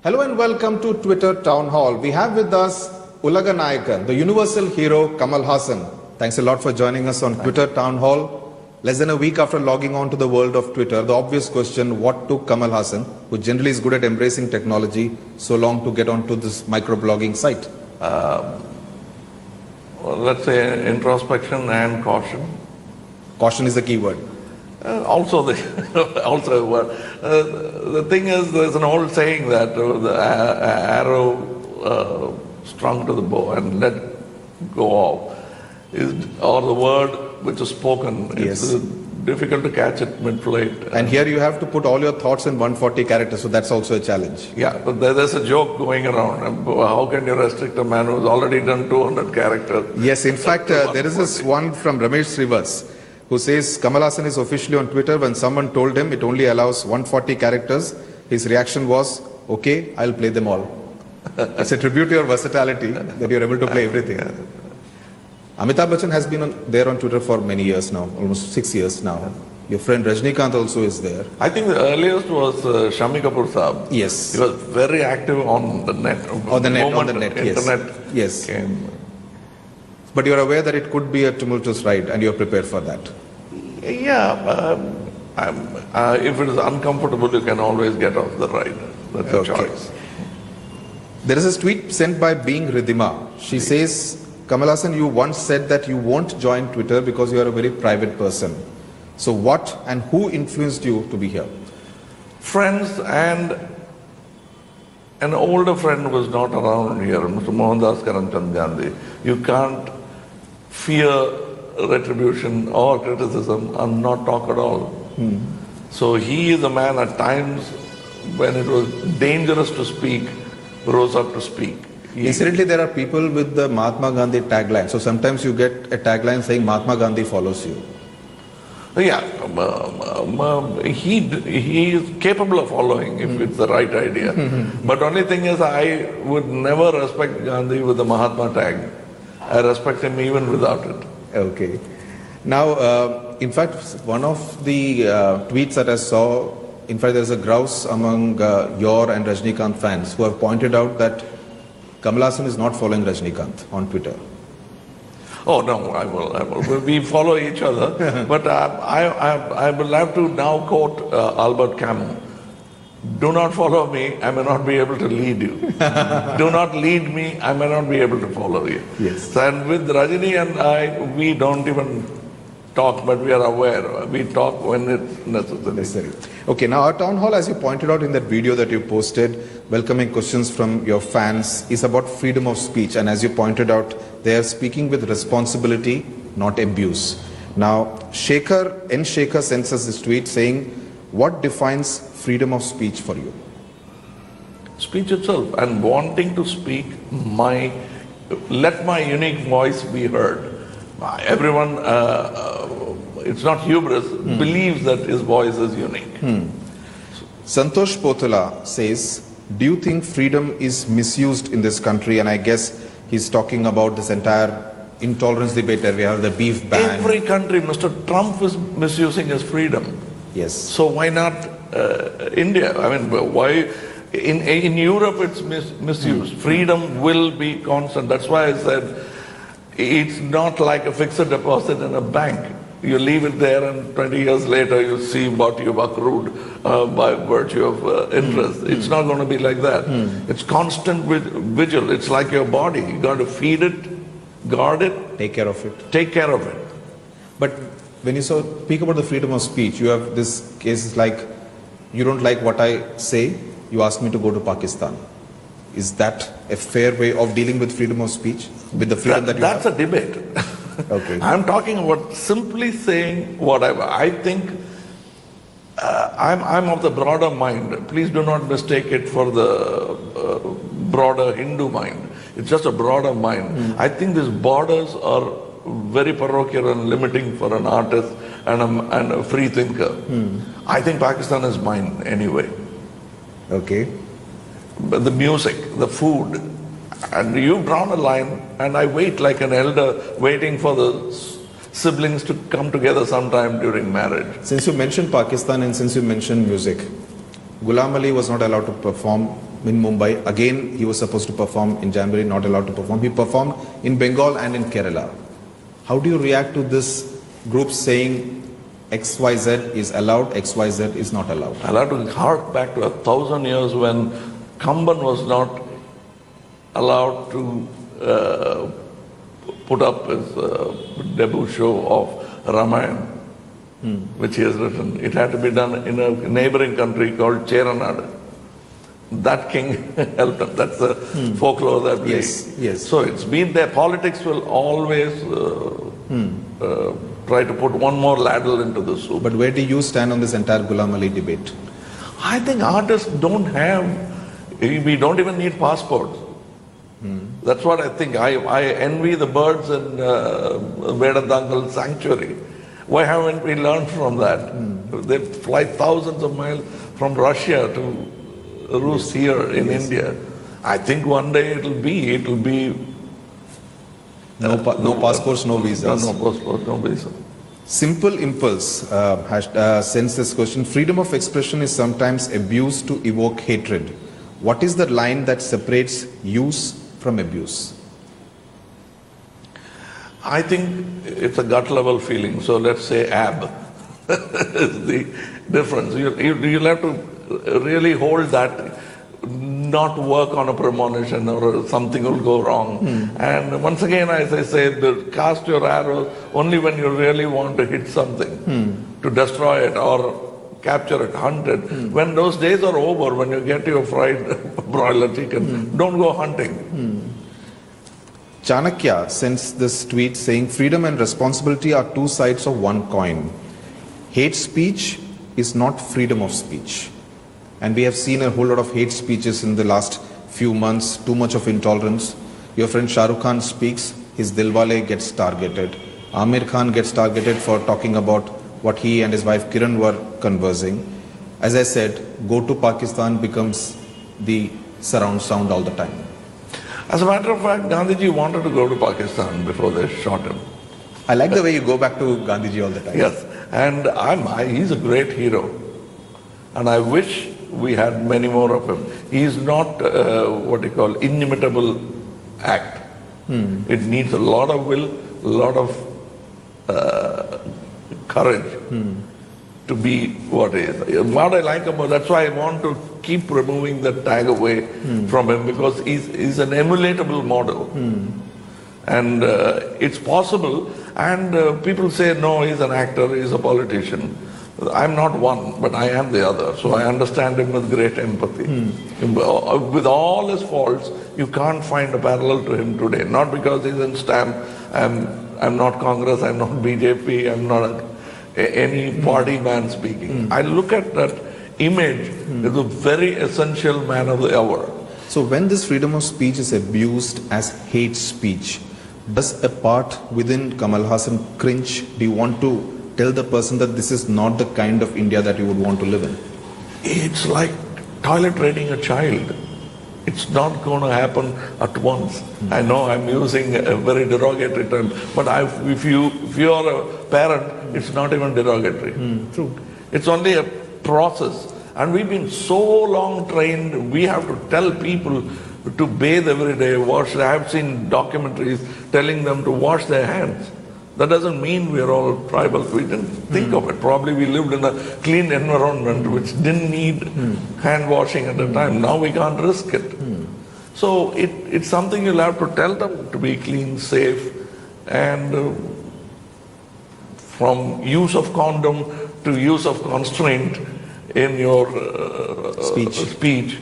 Hello and welcome to Twitter Town Hall. We have with us Ulaga Nayakan, the universal hero Kamal Haasan. Thanks a lot for joining us on Twitter Town Hall. Less than a week after logging on to the world of Twitter, the obvious question, what took Kamal Haasan, who generally is good at embracing technology, so long to get onto this microblogging site? Well, let's say introspection and caution. Caution is the key word. Also the thing is, there's an old saying that the arrow strung to the bow and let go of, or the word which is spoken. It's difficult to catch it mid-flight. And here you have to put all your thoughts in 140 characters, so that's also a challenge. Yeah, but there's a joke going around. How can you restrict a man who's already done 200 characters? Yes, in fact, there is this one from Ramesh Srivas, who says Kamal Haasan is officially on Twitter. When someone told him it only allows 140 characters, his reaction was, okay, I'll play them all. It's a tribute to your versatility that you're able to play everything. Amitabh Bachchan has been there on Twitter for many years now, almost 6 years now. Your friend Rajnikant also is there. I think the earliest was Shami Kapoor Saab. Yes. He was very active on the net. On the net, Internet yes. Came. But you're aware that it could be a tumultuous ride and you're prepared for that. Yeah, if it is uncomfortable, you can always get off the ride. That's a choice. There is a tweet sent by Being Ridhima. She says, Kamal Haasan, you once said that you won't join Twitter because you are a very private person. So what and who influenced you to be here? Friends, and an older friend was not around here, Mr. Mohandas Karamchand Gandhi. You can't fear retribution or criticism and not talk at all. So he is a man at times when it was dangerous to speak, rose up to speak. Incidentally, there are people with the Mahatma Gandhi tagline. So sometimes you get a tagline saying Mahatma Gandhi follows you. Yeah, he is capable of following if it's the right idea. But only thing is, I would never respect Gandhi with the Mahatma tag. I respect him even without it. Okay. Now, in fact, one of the tweets that I saw, in fact, there's a grouse among your and Rajnikant fans who have pointed out that Kamal Haasan is not following Rajnikant on Twitter. Oh no, I will. We follow each other, but I will have to now quote Albert Camus. Do not follow me, I may not be able to lead you. Do not lead me, I may not be able to follow you. Yes. And with Rajini and I, we don't even talk, but we are aware. We talk when it's necessary. Okay, now our town hall, as you pointed out in that video that you posted, welcoming questions from your fans, is about freedom of speech. And as you pointed out, they are speaking with responsibility, not abuse. Now, Shekhar sends us this tweet saying, what defines freedom of speech for you? Speech itself, and wanting to speak let my unique voice be heard. Everyone, it's not hubris, believes that his voice is unique. Santosh Potala says, do you think freedom is misused in this country? And I guess he's talking about this entire intolerance debate where we have the beef ban. Every country, Mr. Trump is misusing his freedom. Yes. So why not India? I mean, why in Europe it's misused. Freedom will be constant. That's why I said it's not like a fixed deposit in a bank. You leave it there and 20 years later you see what you've accrued by virtue of interest. It's not going to be like that. It's constant vigil. It's like your body. You got to feed it, guard it. Take care of it. Take care of it. But when you speak about the freedom of speech, you have this case like, you don't like what I say, you ask me to go to Pakistan. Is that a fair way of dealing with freedom of speech? With the freedom that you have? That's a debate. Okay. I'm talking about simply saying whatever. I think I'm of the broader mind. Please do not mistake it for the broader Hindu mind. It's just a broader mind. I think these borders are very parochial and limiting for an artist and a free thinker. I think Pakistan is mine anyway. Okay. But the music, the food, and you've drawn a line, and I wait like an elder waiting for the siblings to come together sometime during marriage. Since you mentioned Pakistan and since you mentioned music, Ghulam Ali was not allowed to perform in Mumbai. Again, he was supposed to perform in January, not allowed to perform. He performed in Bengal and in Kerala. How do you react to this group saying XYZ is allowed, XYZ is not allowed? I'll have to hark back to 1,000 years when Kamban was not allowed to put up his debut show of Ramayana, which he has written. It had to be done in a neighboring country called Cheranad. That king helped him. That's the folklore that we... Yes. So it's been there. Politics will always try to put one more ladle into the soup. But where do you stand on this entire Ghulam Ali debate? I think artists don't have, we don't even need passports. That's what I think. I envy the birds in Vedantangal sanctuary. Why haven't we learned from that? They fly thousands of miles from Russia to roost here in India. I think one day it'll be No passports, no visas. No passports, no visa. Simple Impulse sends this question. Freedom of expression is sometimes abused to evoke hatred. What is the line that separates use from abuse? I think it's a gut level feeling. So let's say ab is the difference. You'll have to really hold that, not work on a premonition or something will go wrong. And once again, as I said, cast your arrows only when you really want to hit something, to destroy it or capture it, hunt it. When those days are over, when you get your fried broiler chicken, don't go hunting. Chanakya sends this tweet saying, freedom and responsibility are two sides of one coin. Hate speech is not freedom of speech. And we have seen a whole lot of hate speeches in the last few months, too much of intolerance. Your friend Shah Rukh Khan speaks, his Dilwale gets targeted. Amir Khan gets targeted for talking about what he and his wife Kiran were conversing. As I said, go to Pakistan becomes the surround sound all the time. As a matter of fact, Gandhiji wanted to go to Pakistan before they shot him. I like the way you go back to Gandhiji all the time. Yes, and he's a great hero. And I wish we had many more of him. He is not what you call inimitable act. It needs a lot of will, a lot of courage to be what he is. What I like about, that's why I want to keep removing that tag away from him, because he's an emulatable model. And it's possible, and people say, no, he's an actor, he's a politician. I'm not one, but I am the other. So I understand him with great empathy. With all his faults, you can't find a parallel to him today. Not because he's in stamp, I'm not Congress, I'm not BJP, I'm not any party man speaking. I look at that image as a very essential man of the hour. So when this freedom of speech is abused as hate speech, does a part within Kamal Haasan cringe? Do you want to tell the person that this is not the kind of India that you would want to live in? It's like toilet training a child. It's not going to happen at once. I know I'm using a very derogatory term, but if you are a parent, it's not even derogatory. True. It's only a process. And we've been so long trained, we have to tell people to bathe every day, wash. I have seen documentaries telling them to wash their hands. That doesn't mean we're all tribal. We didn't think of it. Probably we lived in a clean environment which didn't need hand washing at the time. Now we can't risk it. So it's something you'll have to tell them to be clean, safe, and from use of condom to use of constraint in your speech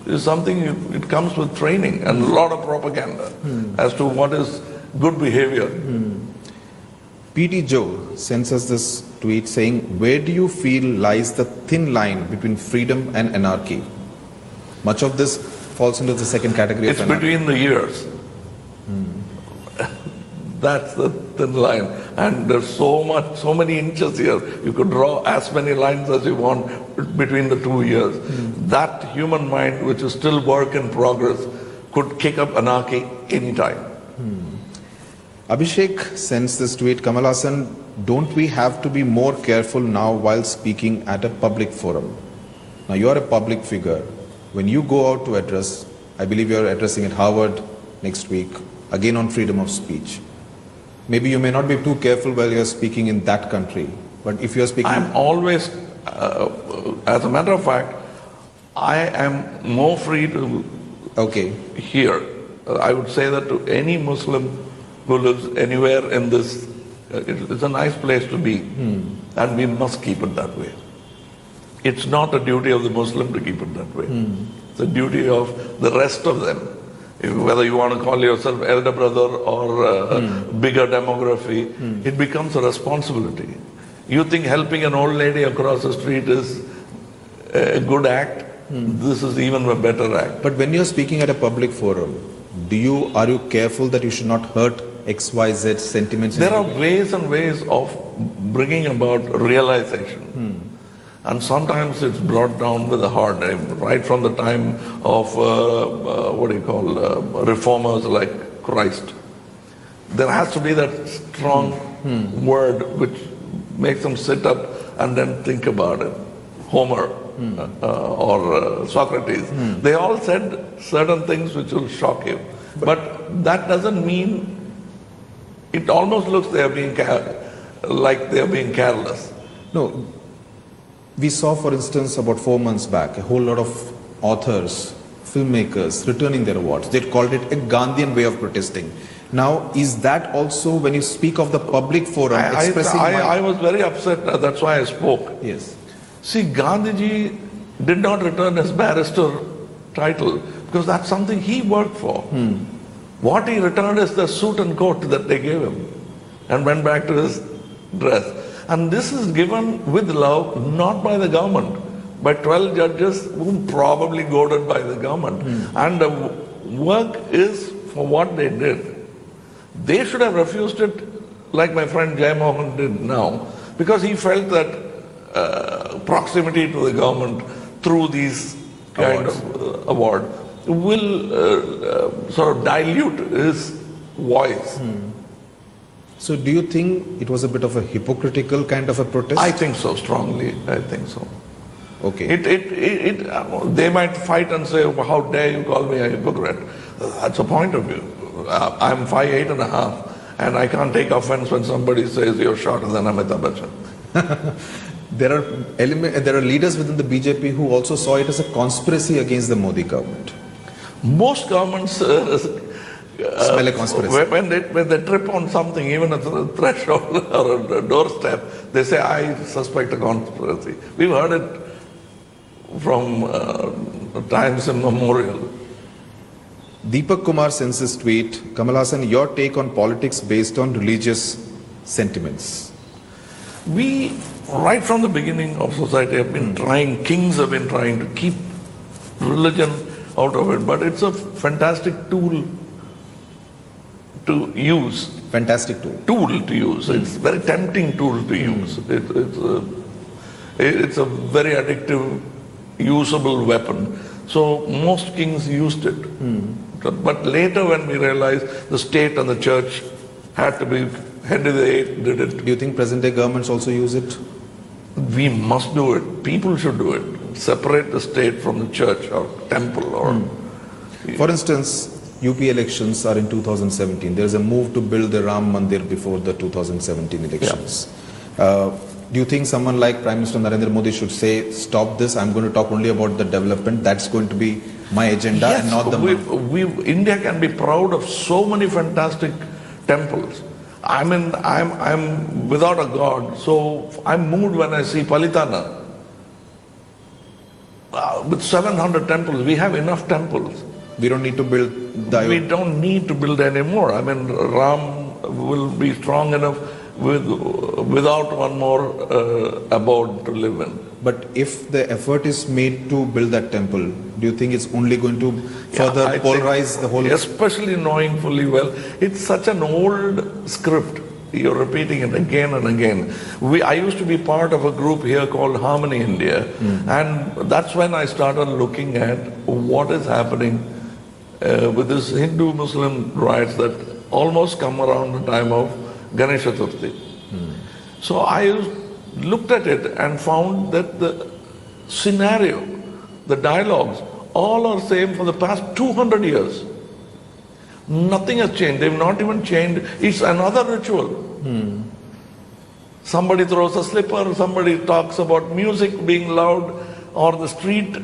is something it comes with training and a lot of propaganda as to what is good behavior. P.T. Joe sends us this tweet saying, where do you feel lies the thin line between freedom and anarchy? Much of this falls into the second category it's of anarchy. Between the years. That's the thin line. And there's so many inches here. You could draw as many lines as you want between the 2 years. That human mind, which is still work in progress, could kick up anarchy anytime. Abhishek sends this tweet, Kamal Haasan, don't we have to be more careful now while speaking at a public forum? Now you are a public figure. when you go out to address, I believe you're addressing at Harvard next week, again on freedom of speech. Maybe you may not be too careful while you're speaking in that country, but if you're speaking... I'm always, as a matter of fact, I am more free to hear. I would say that to any Muslim who lives anywhere in this, it's a nice place to be, and we must keep it that way. It's not a duty of the Muslim to keep it that way. It's a duty of the rest of them. Whether you want to call yourself elder brother or bigger demography, it becomes a responsibility. You think helping an old lady across the street is a good act? This is even a better act. But when you're speaking at a public forum, are you careful that you should not hurt XYZ sentiments? There are ways and ways of bringing about realization. And sometimes it's brought down with a hard name, right from the time of, reformers like Christ. There has to be that strong word which makes them sit up and then think about it. Homer or Socrates, they all said certain things which will shock you. But that doesn't mean, it almost looks like they are being careless. No. We saw, for instance, about 4 months back, a whole lot of authors, filmmakers returning their awards. They called it a Gandhian way of protesting. Now, is that also, when you speak of the public forum, expressing... I was very upset, that's why I spoke. Yes. See, Gandhiji did not return his barrister title because that's something he worked for. What he returned is the suit and coat that they gave him and went back to his dress. And this is given with love, not by the government, by 12 judges who probably goaded by the government. And the work is for what they did. They should have refused it like my friend Jai Mohan did now, because he felt that proximity to the government through these kind of award will sort of dilute his voice. So do you think it was a bit of a hypocritical kind of a protest? I think so, strongly. I think so. Okay. They might fight and say, well, how dare you call me a hypocrite? That's a point of view. I'm 5'8.5", and I can't take offense when somebody says you're shorter than Amitabh Bachchan. There are leaders within the BJP who also saw it as a conspiracy against the Modi government. Most governments smell a conspiracy. When they trip on something, even at the threshold or a doorstep, they say, I suspect a conspiracy. We've heard it from times immemorial. Deepak Kumar sends this tweet, Kamal Haasan, your take on politics based on religious sentiments. We, right from the beginning of society, have been trying, kings have been trying to keep religion out of it, but it's a fantastic tool to use. Fantastic tool. Tool to use. It's a very tempting tool to use. It's a very addictive, usable weapon. So most kings used it. But later when we realized the state and the church had to be head of the eight, did it. Do you think present day governments also use it? We must do it. People should do it. Separate the state from the church or temple or... For instance, UP elections are in 2017. There is a move to build the Ram Mandir before the 2017 elections. Yeah. Do you think someone like Prime Minister Narendra Modi should say, stop this, I'm going to talk only about the development, that's going to be my agenda, yes, and not the... India can be proud of so many fantastic temples. I mean, I'm without a god, so I'm moved when I see Palitana. With 700 temples, we have enough temples. We don't need to build... We don't need to build any more. I mean, Ram will be strong enough without one more abode to live in. But if the effort is made to build that temple, do you think it's only going to further polarize the whole... Especially knowing fully well, it's such an old script. You're repeating it again and again. I used to be part of a group here called Harmony India, and that's when I started looking at what is happening with this Hindu-Muslim riots that almost come around the time of Ganesh Chaturthi. So I looked at it and found that the scenario, the dialogues, all are same for the past 200 years. Nothing has changed. They've not even changed. It's another ritual. Somebody throws a slipper, somebody talks about music being loud or the street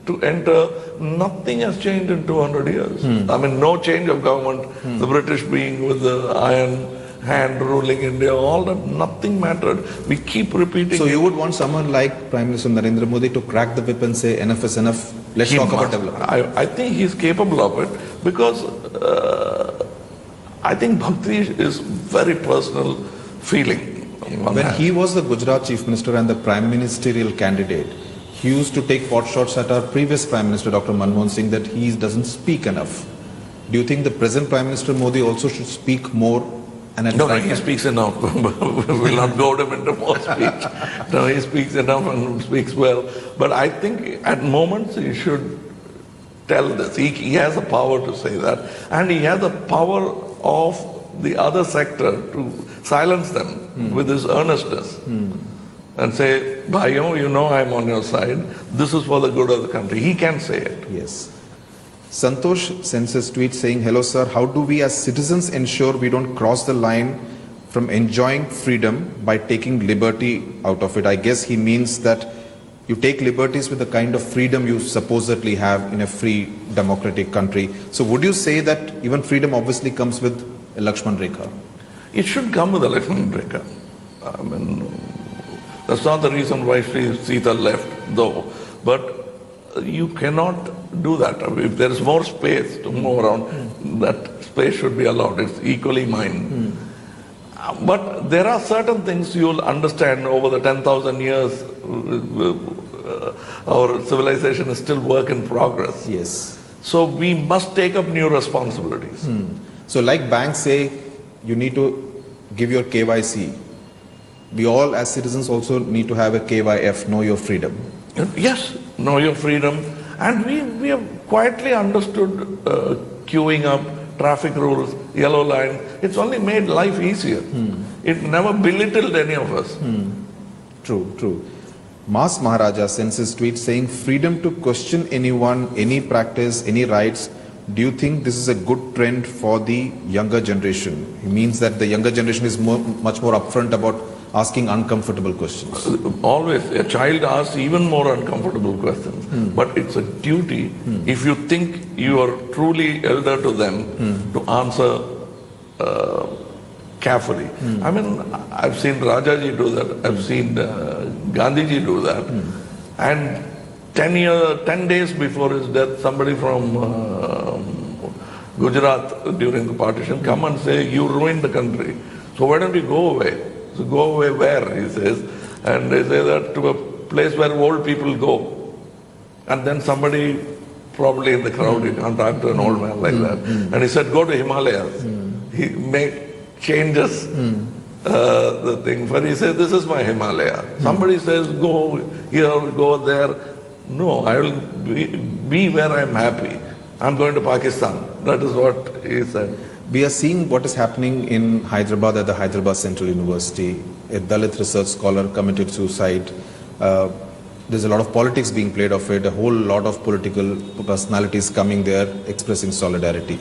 to enter. Nothing has changed in 200 years. I mean, no change of government. The British being with the iron hand ruling India, all that, nothing mattered. We keep repeating. So you would want someone like Prime Minister Narendra Modi to crack the whip and say enough is enough, let's talk about development. I think he's capable of it because I think bhakti is very personal feeling. When he was the Gujarat Chief Minister and the Prime Ministerial candidate, he used to take pot shots at our previous Prime Minister, Dr. Manmohan Singh, that he doesn't speak enough. Do you think the present Prime Minister Modi also should speak more? And no, he speaks enough. We will not goad him into more speech. No, he speaks enough and speaks well. But I think at moments he should tell this. He has the power to say that. And he has the power of the other sector to silence them with his earnestness. And say, Bhaiyo, you know I'm on your side. This is for the good of the country. He can say it. Yes. Santosh sends a tweet saying, hello sir, how do we as citizens ensure we don't cross the line from enjoying freedom by taking liberty out of it? I guess he means that you take liberties with the kind of freedom you supposedly have in a free democratic country. So would you say that even freedom obviously comes with a Lakshman Rekha? It should come with a Lakshman Rekha. I mean, that's not the reason why Sri Sita left, though. But you cannot do that. If there is more space to move around, that space should be allowed. It's equally mine. But there are certain things you'll understand over the 10,000 years. Our civilization is still work in progress. Yes. So we must take up new responsibilities. So like banks say, you need to give your KYC. We all as citizens also need to have a KYF, know your freedom. Yes, know your freedom. And we have quietly understood queuing up, traffic rules, yellow line. It's only made life easier. It never belittled any of us. True, true. Mas Maharaja sends his tweet saying, freedom to question anyone, any practice, any rights. Do you think this is a good trend for the younger generation? It means that the younger generation is much more upfront about asking uncomfortable questions. Always. A child asks even more uncomfortable questions. But it's a duty, if you think you are truly elder to them, to answer carefully. I mean, I've seen Rajaji do that. I've seen Gandhiji do that. And 10 days before his death, somebody from Gujarat during the partition come and say, you ruined the country. So why don't you go away? So go away where, he says. And they say that to a place where old people go. And then somebody, probably in the crowd, you can't talk to an old man like that. And he said, go to Himalayas. He made changes the thing. But he said, this is my Himalaya. Somebody says, go here, go there. No, I will be where I'm happy. I'm going to Pakistan. That is what he said. We are seeing what is happening in Hyderabad at the Hyderabad Central University. A Dalit research scholar committed suicide. There's a lot of politics being played of it. A whole lot of political personalities coming there expressing solidarity.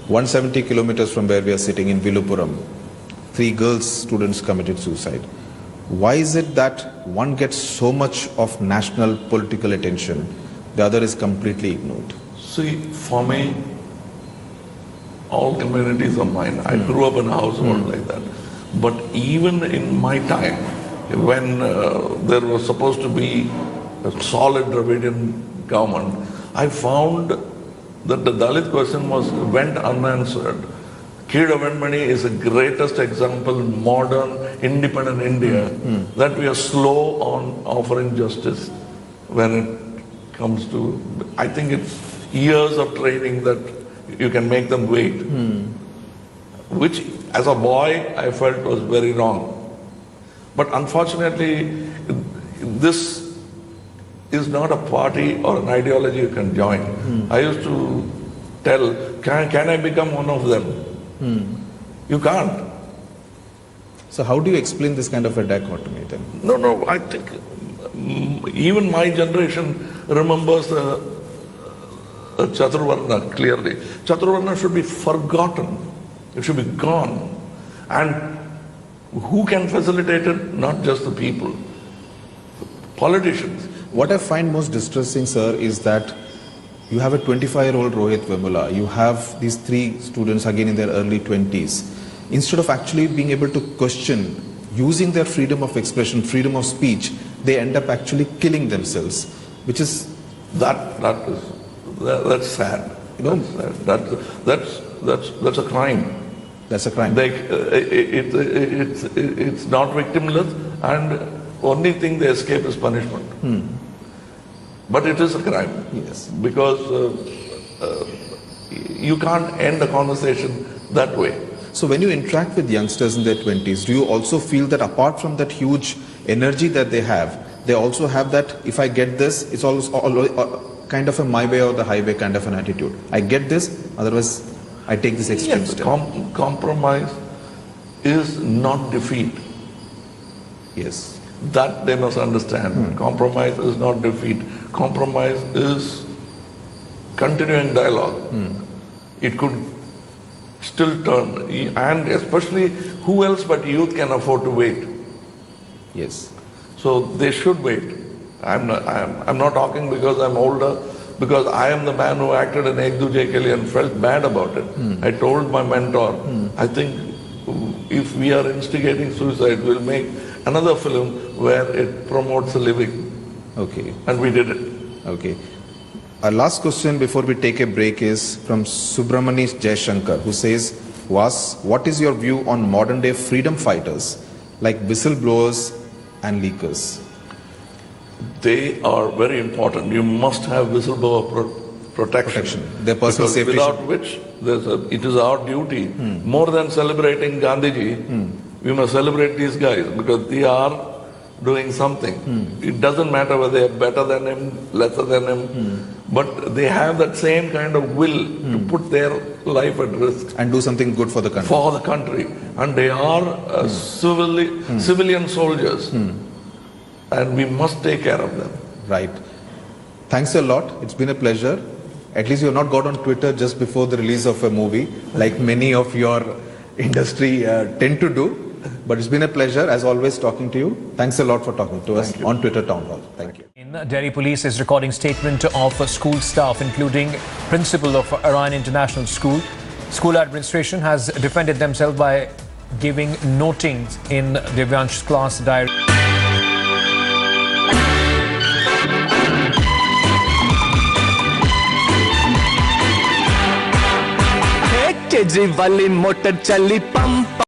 170 kilometers from where we are sitting in Vilupuram, 3 girls students committed suicide. Why is it that one gets so much of national political attention, the other is completely ignored? See, for me, all communities are mine. I grew up in a household like that. But even in my time, when there was supposed to be a solid Dravidian government, I found that the Dalit question went unanswered. Kida Venmani is the greatest example in modern, independent India, that we are slow on offering justice when it comes to, I think it's years of training that you can make them wait. Which, as a boy, I felt was very wrong. But unfortunately, this is not a party or an ideology you can join. I used to tell, can I become one of them? You can't. So how do you explain this kind of a dichotomy then? No, I think even my generation remembers Chaturvarna clearly. Chaturvarna should be forgotten. It should be gone. And who can facilitate it? Not just the people. Politicians. What I find most distressing, sir, is that you have a 25-year-old Rohit Vemula. You have these 3 students again in their early 20s. Instead of actually being able to question, using their freedom of expression, freedom of speech, they end up actually killing themselves, which is that's sad. You know, That's a crime. That's a crime. It's not victimless, and only thing they escape is punishment. But it is a crime. Yes. Because you can't end a conversation that way. So when you interact with youngsters in their 20s, do you also feel that apart from that huge energy that they also have that if I get this, it's always kind of a my way or the highway kind of an attitude. I get this, otherwise I take this extreme Yes, step. compromise is not defeat. Yes. That they must understand. Compromise is not defeat. Compromise is continuing dialogue. It could still turn, and especially who else but youth can afford to wait? Yes. So they should wait. I'm not talking because I'm older, because I am the man who acted in Ek Duje Ke Liye and felt bad about it. I told my mentor, I think if we are instigating suicide, we'll make another film where it promotes a living. Okay. And we did it. Okay. Our last question before we take a break is from Subramanish Jaishankar, who says, Vas, what is your view on modern day freedom fighters like whistleblowers and leakers? They are very important. You must have whistleblower protection. Their personal Because safety. without which, it is our duty. More than celebrating Gandhiji, we must celebrate these guys because they are doing something. It doesn't matter whether they are better than him, lesser than him, but they have that same kind of will to put their life at risk. And do something good for the country. For the country. And they are civilian soldiers. And we must take care of them. Right. Thanks a lot. It's been a pleasure. At least you have not got on Twitter just before the release of a movie, like many of your industry tend to do. But it's been a pleasure, as always, talking to you. Thanks a lot for talking to us on Twitter Town Hall. Thank you. Delhi Police is recording statement of school staff, including principal of Orion International School. School administration has defended themselves by giving notings in Divyansh's class diary. Kejriwal motor चली pump